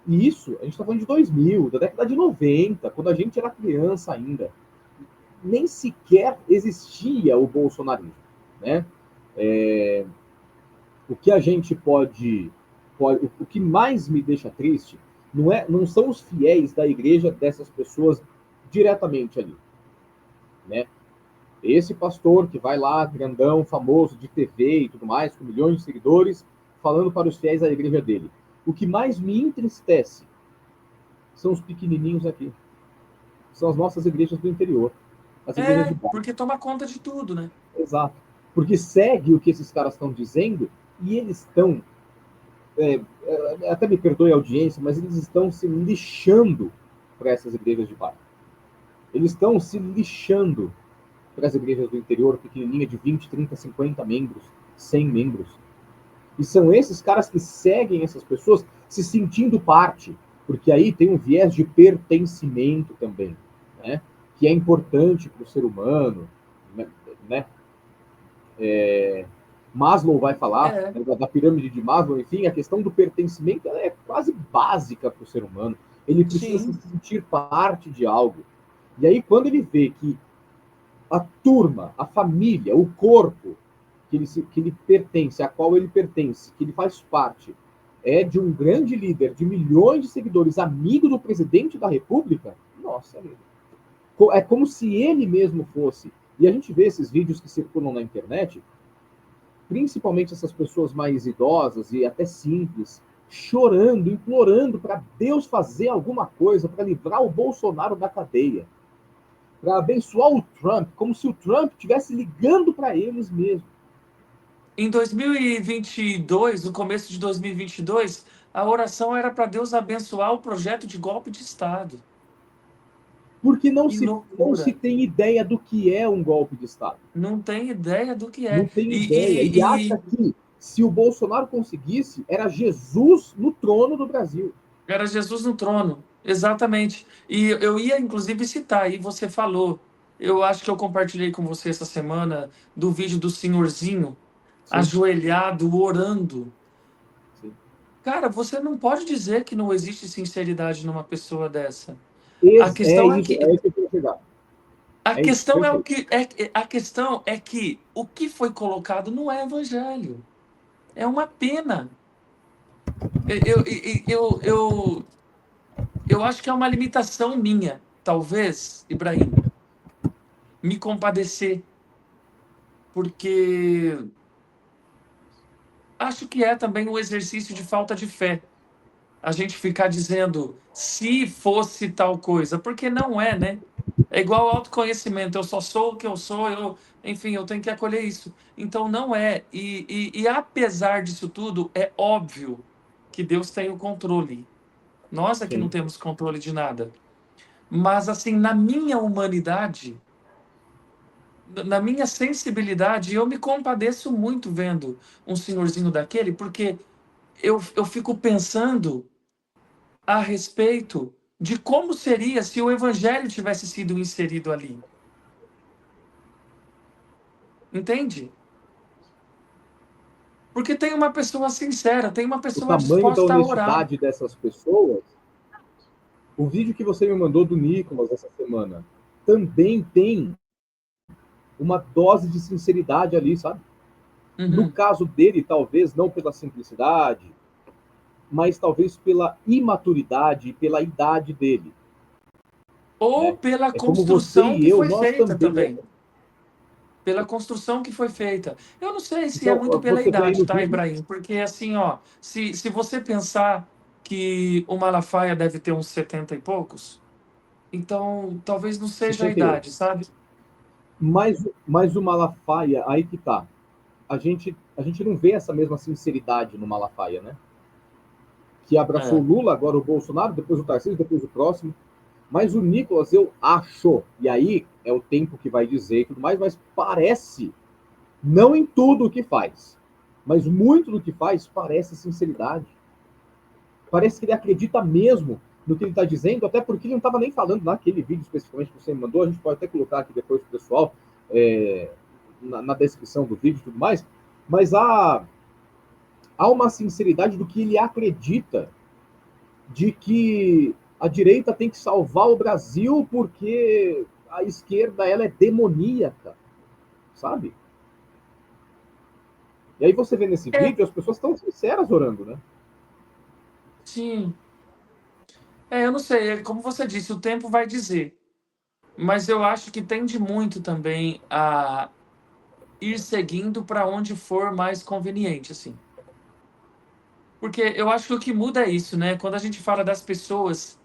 B: E isso, a gente está falando de 2000, da década de 90, quando a gente era criança ainda. Nem sequer existia o bolsonarismo, né? O que a gente o que mais me deixa triste não são os fiéis da igreja dessas pessoas diretamente ali, né? Esse pastor que vai lá, grandão, famoso, de TV e tudo mais, com milhões de seguidores, falando para os fiéis da igreja dele. O que mais me entristece são os pequenininhos aqui. São as nossas igrejas do interior. As igrejas de bairro.
A: Porque toma conta de tudo, né?
B: Exato. Porque segue o que esses caras estão dizendo e eles estão... até me perdoe a audiência, mas eles estão se lixando para essas igrejas de bairro. Eles estão se lixando para as igrejas do interior, pequenininha, de 20, 30, 50 membros, 100 membros. E são esses caras que seguem essas pessoas se sentindo parte, porque aí tem um viés de pertencimento também, né? Que é importante para o ser humano, né? Maslow vai falar,
A: É.
B: né, da pirâmide de Maslow, enfim, a questão do pertencimento ela é quase básica para o ser humano. Ele precisa
A: Sim.
B: se sentir parte de algo. E aí, quando ele vê que a turma, a família, o corpo que ele pertence, a qual ele pertence, que ele faz parte, é de um grande líder de milhões de seguidores, amigo do presidente da República, nossa, é como se ele mesmo fosse. E a gente vê esses vídeos que circulam na internet, principalmente essas pessoas mais idosas e até simples, chorando, implorando para Deus fazer alguma coisa para livrar o Bolsonaro da cadeia, para abençoar o Trump, como se o Trump estivesse ligando para eles mesmo.
A: Em 2022, no começo de 2022, a oração era para Deus abençoar o projeto de golpe de Estado.
B: Porque não
A: Que
B: se
A: loucura!
B: tem ideia do que é um golpe de Estado.
A: Não tem ideia do que
B: Não
A: é.
B: tem ideia. E acha que se o Bolsonaro conseguisse, era Jesus no trono do Brasil.
A: Era Jesus no trono, exatamente. E eu ia, inclusive, citar, aí você falou, eu acho que eu compartilhei com você essa semana, do vídeo do senhorzinho,
B: Sim,
A: ajoelhado, orando.
B: sim.
A: Cara, você não pode dizer que não existe sinceridade numa pessoa dessa. A
B: É
A: questão é
B: isso,
A: que
B: é isso que eu quero chegar.
A: A
B: É isso,
A: questão é o
B: perfeito.
A: que a questão é que o que foi colocado não é evangelho. É uma pena. Eu acho que é uma limitação minha, talvez, Ibrahim, me compadecer, porque acho que é também um exercício de falta de fé. A gente ficar dizendo se fosse tal coisa, porque não é, né? É igual ao autoconhecimento, eu só sou o que eu sou, enfim, eu tenho que acolher isso. Então não é. E apesar disso tudo, é óbvio que Deus tem o controle. Nós é que não
B: Sim.
A: temos controle de nada. Mas assim, na minha humanidade, na minha sensibilidade, eu me compadeço muito vendo um senhorzinho daquele, porque eu fico pensando a respeito de como seria se o evangelho tivesse sido inserido ali. Entende? Porque tem uma pessoa sincera, tem uma
B: O
A: pessoa
B: tamanho da
A: disposta a orar.
B: honestidade dessas pessoas. O vídeo que você me mandou do Nicolas essa semana também tem uma dose de sinceridade ali, sabe? No
A: Uhum.
B: caso dele, talvez não pela simplicidade, mas talvez pela imaturidade e pela idade dele,
A: Ou
B: né?
A: pela
B: É como você
A: construção
B: e
A: que
B: eu,
A: foi
B: nós
A: feita
B: também.
A: também. Pela construção que foi feita. Eu não sei se é
B: Então,
A: muito pela
B: você vê aí
A: idade,
B: no
A: tá,
B: vídeo,
A: Ibrahim? Porque assim, ó, se você pensar que o Malafaia deve ter uns 70 e poucos, então talvez não seja a
B: 68.
A: idade, sabe?
B: Mas o Malafaia, aí que tá. A gente não vê essa mesma sinceridade no Malafaia, né? Que abraçou o
A: É.
B: Lula, agora o Bolsonaro, depois o Tarcísio, depois o próximo. Mas o Nicolas, eu acho, e aí é o tempo que vai dizer e tudo mais, mas parece, não em tudo o que faz, mas muito do que faz parece sinceridade. Parece que ele acredita mesmo no que ele está dizendo, até porque ele não estava nem falando naquele vídeo especificamente que você me mandou, a gente pode até colocar aqui depois para o pessoal, na descrição do vídeo e tudo mais, mas há uma sinceridade do que ele acredita, de que a direita tem que salvar o Brasil porque a esquerda ela é demoníaca, sabe? E aí você vê nesse
A: É,
B: vídeo as pessoas estão sinceras orando, né?
A: sim. Eu não sei, como você disse, o tempo vai dizer. Mas eu acho que tende muito também a ir seguindo para onde for mais conveniente, assim. Porque eu acho que o que muda é isso, né? Quando a gente fala das pessoas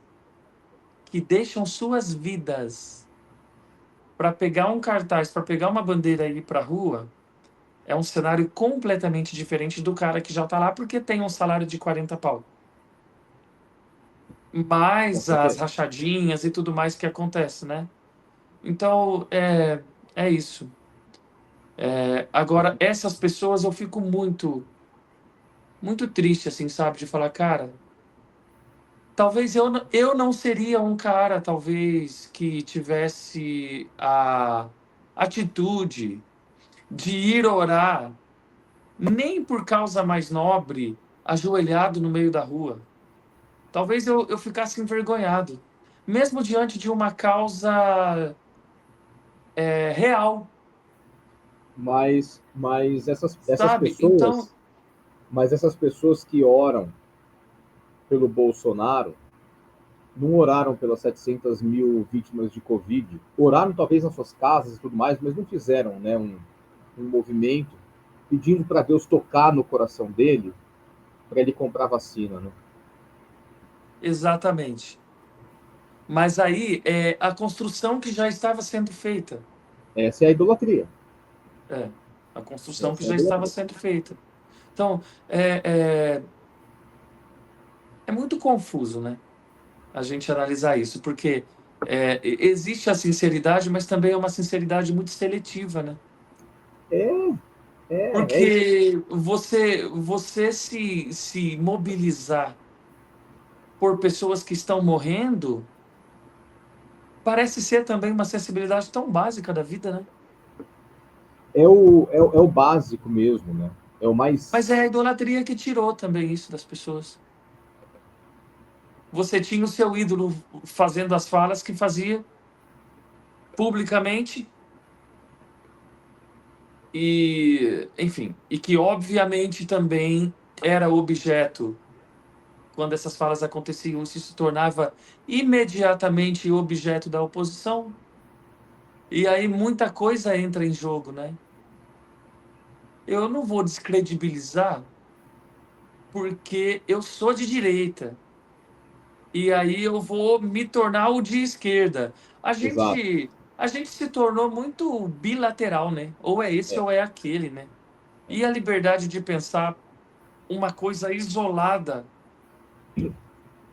A: que deixam suas vidas para pegar um cartaz, para pegar uma bandeira e ir para a rua, é um cenário completamente diferente do cara que já tá lá porque tem um salário de 40 pau.
B: Com
A: Mais as
B: certeza.
A: rachadinhas e tudo mais que acontece, né? Então, é isso. Agora, essas pessoas eu fico muito, muito triste, assim, sabe? De falar, cara, talvez eu não seria um cara, talvez, que tivesse a atitude de ir orar, nem por causa mais nobre, ajoelhado no meio da rua. Talvez eu ficasse envergonhado, mesmo diante de uma causa real,
B: Mas essas
A: sabe? Então,
B: pessoas, mas essas pessoas que oram pelo Bolsonaro não oraram pelas 700 mil vítimas de Covid. Oraram talvez nas suas casas e tudo mais, mas não fizeram, né, um movimento. pedindo para Deus tocar no coração dele para ele comprar vacina, né?
A: Exatamente. Mas aí é a construção que já estava sendo feita.
B: Essa é a idolatria.
A: É, a construção que
B: Essa é a
A: já estava
B: idolatria.
A: sendo feita. Então, é muito confuso, né? A gente analisar isso, porque existe a sinceridade, mas também é uma sinceridade muito seletiva, né?
B: É isso.
A: Porque você se mobilizar por pessoas que estão morrendo parece ser também uma sensibilidade tão básica da vida, né?
B: É o básico mesmo, né? É o
A: Mas é
B: mais.
A: a idolatria que tirou também isso das pessoas. Você tinha o seu ídolo fazendo as falas que fazia publicamente e, enfim, e que obviamente também era objeto quando essas falas aconteciam, isso se tornava imediatamente objeto da oposição. E aí muita coisa entra em jogo, né? Eu não vou descredibilizar porque eu sou de direita. E aí eu vou me tornar o de esquerda. A
B: Exato.
A: gente, a gente se tornou muito bilateral, né? Ou é esse
B: É.
A: ou é aquele, né? E a liberdade de pensar uma coisa isolada,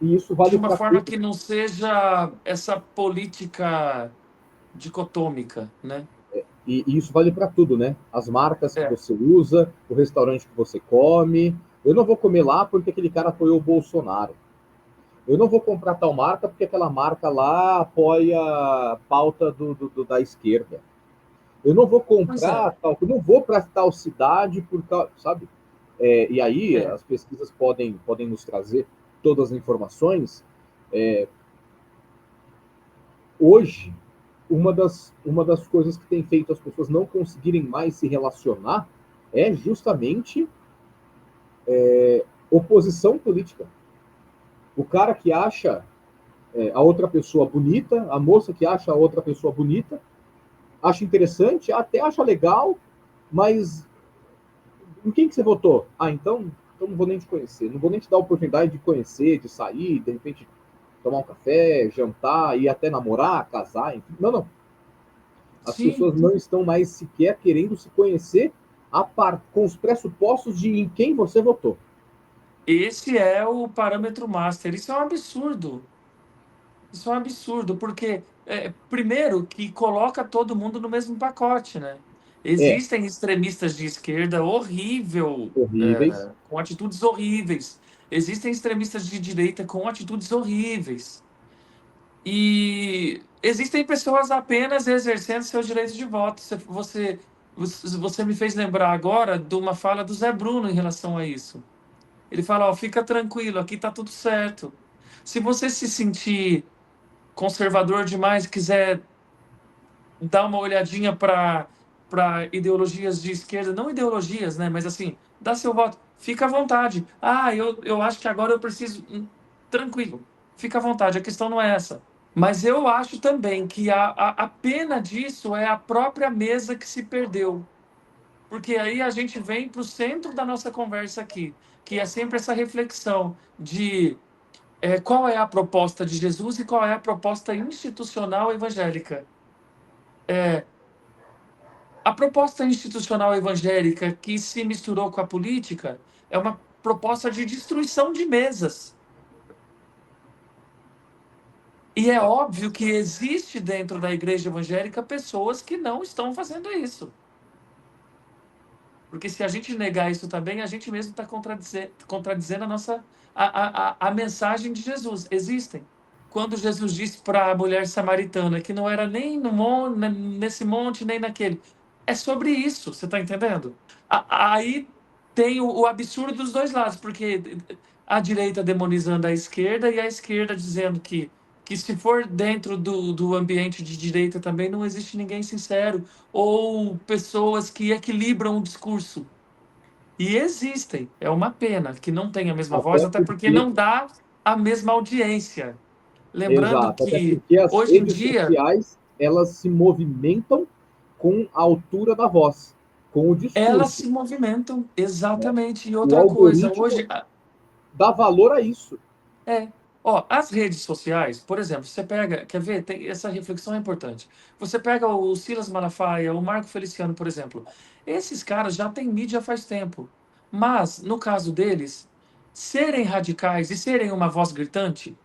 B: E isso
A: de
B: vale
A: uma
B: para
A: forma
B: tudo.
A: que não seja essa política dicotômica, né?
B: E isso vale para tudo, né? As marcas que
A: É.
B: você usa, o restaurante que você come. Eu não vou comer lá porque aquele cara apoiou o Bolsonaro. Eu não vou comprar tal marca porque aquela marca lá apoia a pauta da esquerda. Eu não vou
A: Pois é.
B: comprar tal, eu não vou para tal cidade por causa, sabe? E aí
A: É.
B: as pesquisas podem nos trazer todas as informações. É, Hoje, uma das coisas que tem feito as pessoas não conseguirem mais se relacionar é justamente oposição política. O cara que acha a outra pessoa bonita, a moça que acha a outra pessoa bonita, acha interessante, até acha legal, mas em quem que você votou? Então não vou nem te conhecer, não vou nem te dar a oportunidade de conhecer, de sair, de repente tomar um café, jantar, ir até namorar, casar, enfim. Não, não. As
A: Sim,
B: pessoas não estão mais sequer querendo se conhecer com os pressupostos de em quem você votou.
A: esse é o parâmetro master. Isso é um absurdo. Isso é um absurdo, porque, primeiro, que coloca todo mundo no mesmo pacote, né?
B: É,
A: Existem extremistas de esquerda horrível,
B: horríveis.
A: com atitudes horríveis. Existem extremistas de direita com atitudes horríveis. E existem pessoas apenas exercendo seus direitos de voto. Você me fez lembrar agora de uma fala do Zé Bruno em relação a isso. Ele fala, ó, fica tranquilo, aqui tá tudo certo. Se você se sentir conservador demais, quiser dar uma olhadinha para ideologias de esquerda, não ideologias, né, mas assim, dá seu voto, fica à vontade. Ah, eu acho que agora eu preciso. Tranquilo, fica à vontade, a questão não é essa. Mas eu acho também que a pena disso é a própria mesa que se perdeu. Porque aí a gente vem para o centro da nossa conversa aqui, que é sempre essa reflexão de qual é a proposta de Jesus e qual é a proposta institucional evangélica. A proposta institucional evangélica que se misturou com a política é uma proposta de destruição de mesas. E é óbvio que existe dentro da igreja evangélica pessoas que não estão fazendo isso. Porque se a gente negar isso também, a gente mesmo está contradizendo a mensagem de Jesus. Existem. Quando Jesus disse para a mulher samaritana que não era nem nesse monte, nem naquele. É sobre isso, você está entendendo? Aí tem o absurdo dos dois lados, porque a direita demonizando a esquerda e a esquerda dizendo que se for dentro do ambiente de direita também não existe ninguém sincero, ou pessoas que equilibram o discurso. E existem. É uma pena que não tenha a mesma voz,
B: Até
A: até porque
B: porque,
A: não dá a mesma audiência. Lembrando
B: exato, até
A: que
B: porque as
A: hoje em
B: redes
A: dia,
B: sociais, elas se movimentam com a altura da voz. com o
A: Elas
B: discurso,
A: se movimentam,
B: né?
A: exatamente. E
B: O
A: outra coisa,
B: algoritmo
A: hoje,
B: dá valor a isso.
A: ó, as redes sociais, por exemplo, você pega, quer ver, essa reflexão é importante. Você pega o Silas Malafaia, o Marco Feliciano, por exemplo. Esses caras já têm mídia faz tempo. Mas, no caso deles, serem radicais e serem uma voz gritante,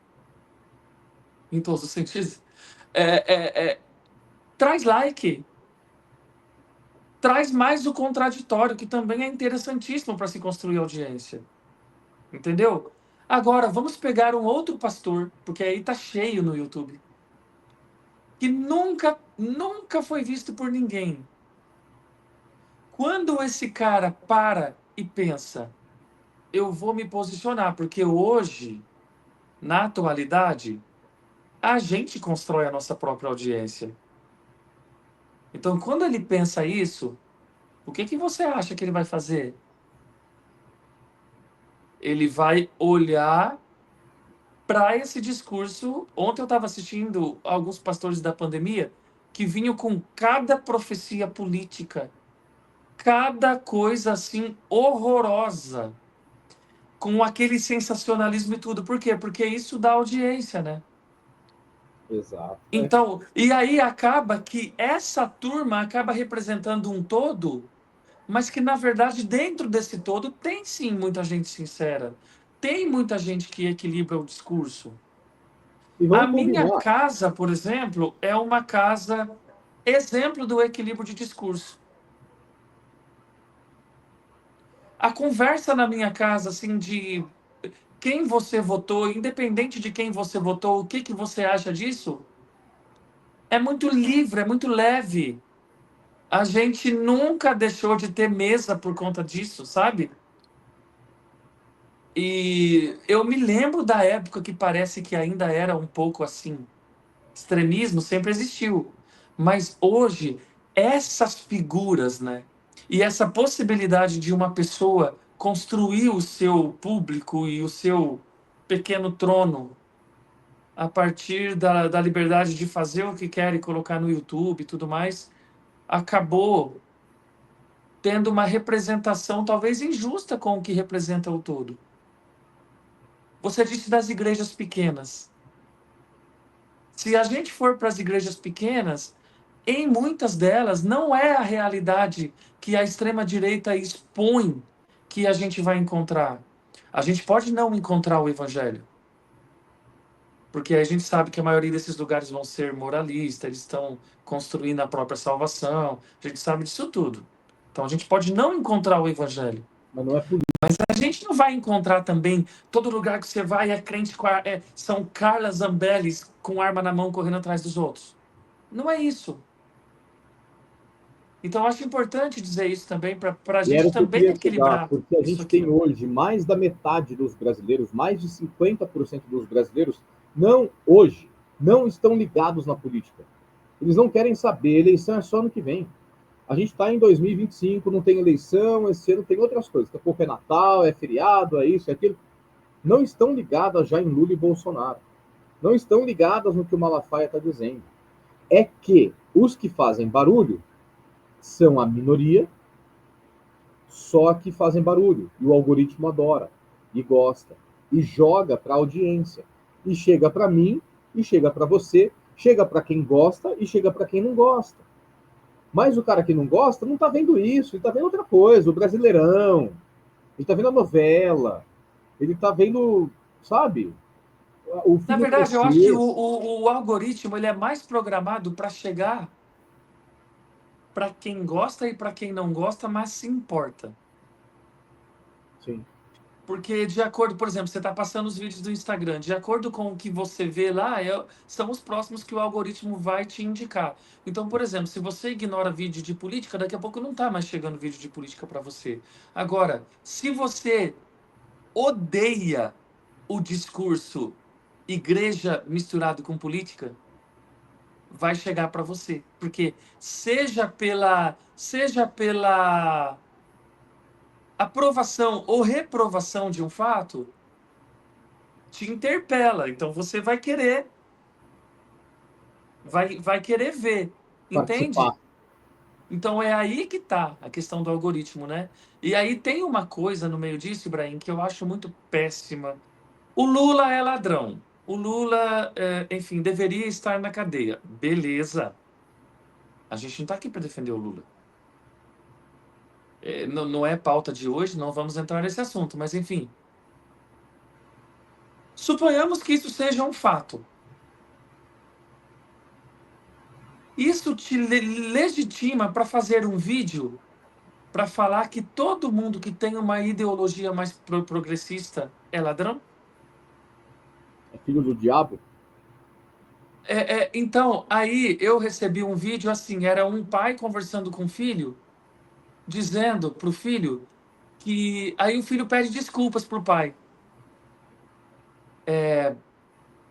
A: em todos os sentidos, traz like, traz mais o contraditório, que também é interessantíssimo para se construir audiência. Entendeu? Agora, vamos pegar um outro pastor, porque aí tá cheio no YouTube, que nunca foi visto por ninguém. Quando esse cara para e pensa, eu vou me posicionar, porque hoje, na atualidade, a gente constrói a nossa própria audiência. Então, quando ele pensa isso, o que que você acha que ele vai fazer? Ele vai olhar para esse discurso. Ontem eu estava assistindo alguns pastores da pandemia que vinham com cada profecia política, cada coisa assim horrorosa, com aquele sensacionalismo e tudo. Por quê? Porque isso dá audiência, né?
B: Exato.
A: Então, e aí acaba que essa turma acaba representando um todo, mas que na verdade dentro desse todo tem sim muita gente sincera, tem muita gente que equilibra o discurso.
B: E
A: A
B: vamos
A: minha
B: combinar.
A: casa, por exemplo, é uma casa exemplo do equilíbrio de discurso. A conversa na minha casa, assim, de quem você votou, independente de quem você votou, o que que você acha disso, é muito livre, é muito leve. A gente nunca deixou de ter mesa por conta disso, sabe? E eu me lembro da época que parece que ainda era um pouco assim. Extremismo sempre existiu, mas hoje essas figuras, né? E essa possibilidade de uma pessoa construir o seu público e o seu pequeno trono a partir da liberdade de fazer o que quer e colocar no YouTube e tudo mais, acabou tendo uma representação talvez injusta com o que representa o todo. Você disse das igrejas pequenas. Se a gente for para as igrejas pequenas, em muitas delas não é a realidade que a extrema-direita expõe que a gente vai encontrar. A gente pode não encontrar o evangelho, porque a gente sabe que a maioria desses lugares vão ser moralistas, eles estão construindo a própria salvação, a gente sabe disso tudo. Então a gente pode não encontrar o evangelho.
B: Mas não é política.
A: A gente não vai encontrar também todo lugar que você vai é crente com são Carla Zambellis com arma na mão correndo atrás dos outros. Não é isso. Então eu acho importante dizer isso também para a
B: E era
A: gente
B: o que eu
A: também
B: queria chegar,
A: equilibrar
B: porque a
A: isso
B: gente
A: aqui.
B: tem hoje mais da metade dos brasileiros, mais de 50% dos brasileiros, não hoje, não estão ligados na política. Eles não querem saber, eleição é só ano que vem. A gente está em 2025, não tem eleição, esse ano tem outras coisas. Daqui a pouco é Natal, é feriado, é isso, é aquilo. Não estão ligadas já em Lula e Bolsonaro. Não estão ligadas no que o Malafaia está dizendo. É que os que fazem barulho são a minoria, só que fazem barulho. E o algoritmo adora, e gosta, e joga para a audiência. E chega para mim, e chega para você, chega para quem gosta e chega para quem não gosta. Mas o cara que não gosta não tá vendo isso, ele tá vendo outra coisa, o Brasileirão, ele tá vendo a novela, ele tá vendo, sabe, o
A: Na
B: filho
A: verdade, eu acho que
B: crescer.
A: o algoritmo ele é mais programado para chegar para quem gosta e para quem não gosta, mas se importa.
B: Sim.
A: Porque de acordo, por exemplo, você está passando os vídeos do Instagram, de acordo com o que você vê lá, são os próximos que o algoritmo vai te indicar. Então, por exemplo, se você ignora vídeo de política, daqui a pouco não está mais chegando vídeo de política para você. Agora, se você odeia o discurso igreja misturado com política, vai chegar para você. Porque seja pela aprovação ou reprovação de um fato, te interpela. Então você vai querer ver,
B: Participar.
A: entende? Então é aí que está a questão do algoritmo, né? E aí tem uma coisa no meio disso, Ibrahim, que eu acho muito péssima. O Lula é ladrão. O Lula, enfim, deveria estar na cadeia. Beleza. A gente não está aqui para defender o Lula. Não é pauta de hoje, não vamos entrar nesse assunto, mas enfim. Suponhamos que isso seja um fato. Isso te legitima para fazer um vídeo para falar que todo mundo que tem uma ideologia mais progressista é ladrão?
B: É filho do diabo?
A: Então, aí eu recebi um vídeo assim, era um pai conversando com o filho, dizendo pro filho que... Aí o filho pede desculpas pro pai.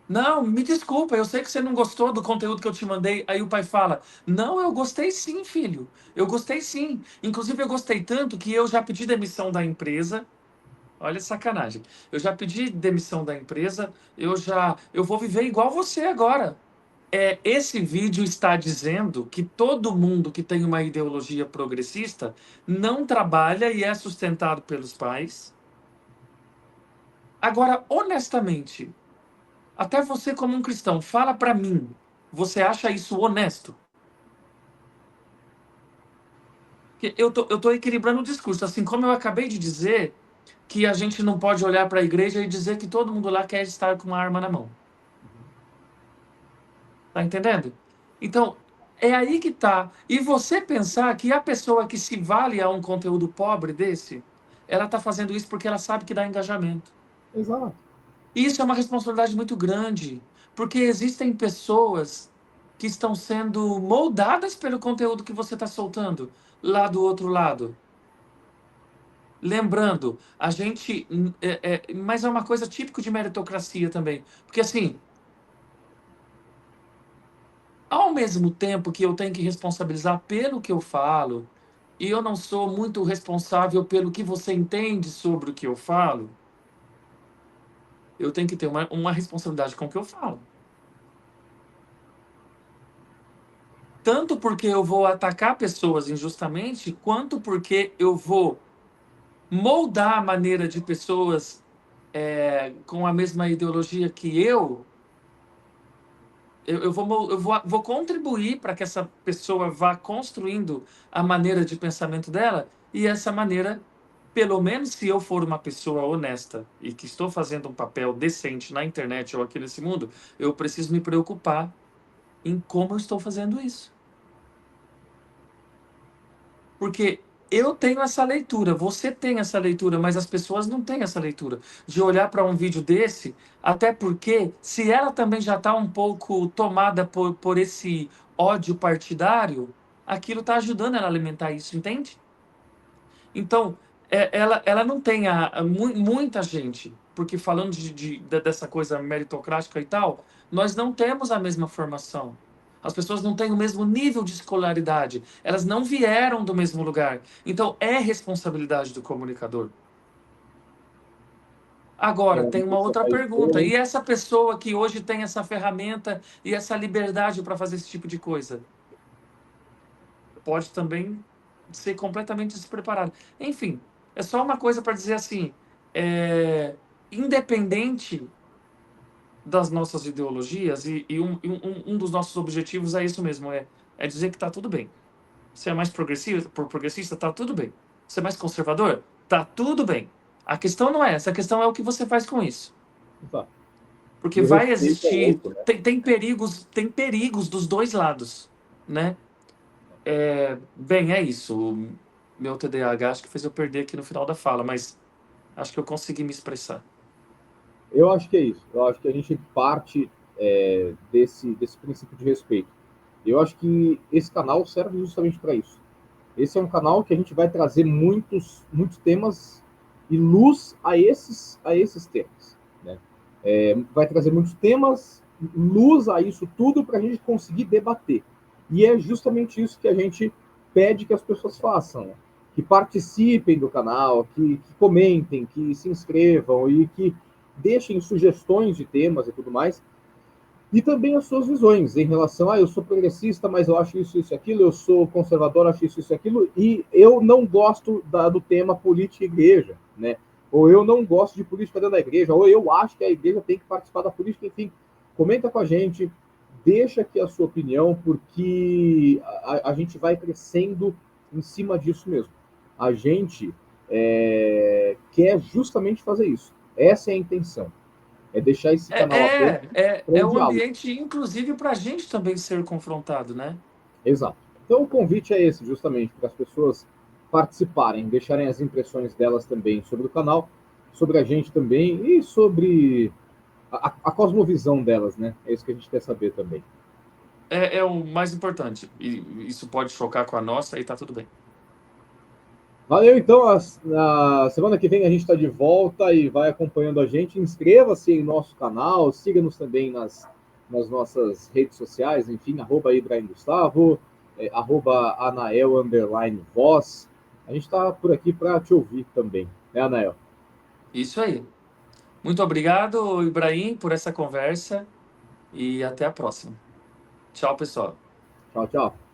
A: Não, me desculpa, eu sei que você não gostou do conteúdo que eu te mandei. Aí o pai fala, não, eu gostei sim, filho. Eu gostei sim. Inclusive, eu gostei tanto que eu já pedi demissão da empresa. Olha a sacanagem. Eu já pedi demissão da empresa, eu vou viver igual você agora. Esse vídeo está dizendo que todo mundo que tem uma ideologia progressista não trabalha e é sustentado pelos pais. Agora, honestamente, até você como um cristão, fala para mim, você acha isso honesto? Porque eu tô equilibrando o discurso, assim como eu acabei de dizer que a gente não pode olhar para a igreja e dizer que todo mundo lá quer estar com uma arma na mão. Tá entendendo? Então, é aí que tá. E você pensar que a pessoa que se vale a um conteúdo pobre desse, ela tá fazendo isso porque ela sabe que dá engajamento.
B: Exato.
A: E isso é uma responsabilidade muito grande, porque existem pessoas que estão sendo moldadas pelo conteúdo que você está soltando lá do outro lado. Lembrando, a gente... mas é uma coisa típica de meritocracia também. Porque assim, ao mesmo tempo que eu tenho que responsabilizar pelo que eu falo, e eu não sou muito responsável pelo que você entende sobre o que eu falo, eu tenho que ter uma responsabilidade com o que eu falo. Tanto porque eu vou atacar pessoas injustamente, quanto porque eu vou moldar a maneira de pessoas com a mesma ideologia que vou contribuir para que essa pessoa vá construindo a maneira de pensamento dela, e essa maneira, pelo menos se eu for uma pessoa honesta e que estou fazendo um papel decente na internet ou aqui nesse mundo, eu preciso me preocupar em como eu estou fazendo isso. Porque eu tenho essa leitura, você tem essa leitura, mas as pessoas não têm essa leitura. De olhar para um vídeo desse, até porque, se ela também já está um pouco tomada por esse ódio partidário, aquilo está ajudando ela a alimentar isso, entende? Então, ela não tem muita gente, porque falando dessa coisa meritocrática e tal, nós não temos a mesma formação. As pessoas não têm o mesmo nível de escolaridade. Elas não vieram do mesmo lugar. Então, é responsabilidade do comunicador. Agora, tem uma
B: Você
A: outra
B: faz
A: pergunta.
B: bem,
A: E essa pessoa que hoje tem essa ferramenta e essa liberdade para fazer esse tipo de coisa? Pode também ser completamente despreparado. Enfim, é só uma coisa para dizer assim, independente das nossas ideologias, e um dos nossos objetivos é isso mesmo, é dizer que está tudo bem. Você é mais progressista, está tudo bem. Você é mais conservador, está tudo bem. A questão não é essa, a questão é o que você faz com isso.
B: exato.
A: Porque
B: E o
A: vai
B: respeito ao
A: existir,
B: outro, né?
A: tem perigos dos dois lados, né? Bem, é isso. O meu TDAH acho que fez eu perder aqui no final da fala, mas acho que eu consegui me expressar.
B: Eu acho que é isso. Eu acho que a gente parte desse princípio de respeito. Eu acho que esse canal serve justamente para isso. Esse é um canal que a gente vai trazer muitos temas e luz a esses temas. Né? Vai trazer muitos temas, luz a isso tudo para a gente conseguir debater. E é justamente isso que a gente pede que as pessoas façam. Né? Que participem do canal, que comentem, que se inscrevam e que deixem sugestões de temas e tudo mais. E também as suas visões em relação a eu sou progressista, mas eu acho isso, isso e aquilo, eu sou conservador, acho isso, isso e aquilo, e eu não gosto do tema política e igreja, né? Ou eu não gosto de política dentro da igreja, ou eu acho que a igreja tem que participar da política, enfim. Comenta com a gente, deixa aqui a sua opinião, porque a gente vai crescendo em cima disso mesmo. A gente quer justamente fazer isso. Essa é a intenção. É deixar esse canal aberto para o
A: Um
B: diálogo.
A: ambiente, inclusive, para a gente também ser confrontado, né?
B: Exato. Então o convite é esse, justamente, para as pessoas participarem, deixarem as impressões delas também sobre o canal, sobre a gente também e sobre a cosmovisão delas, né? É isso que a gente quer saber também.
A: É o mais importante. E isso pode chocar com a nossa e tá tudo bem.
B: Valeu, então. Na semana que vem a gente está de volta e vai acompanhando a gente. Inscreva-se em nosso canal, siga-nos também nas nossas redes sociais, enfim, @Ibrahim Gustavo, @Anael_voz. A gente está por aqui para te ouvir também, né, Anael?
A: Isso aí. Muito obrigado, Ibrahim, por essa conversa e até a próxima. Tchau, pessoal.
B: Tchau, tchau.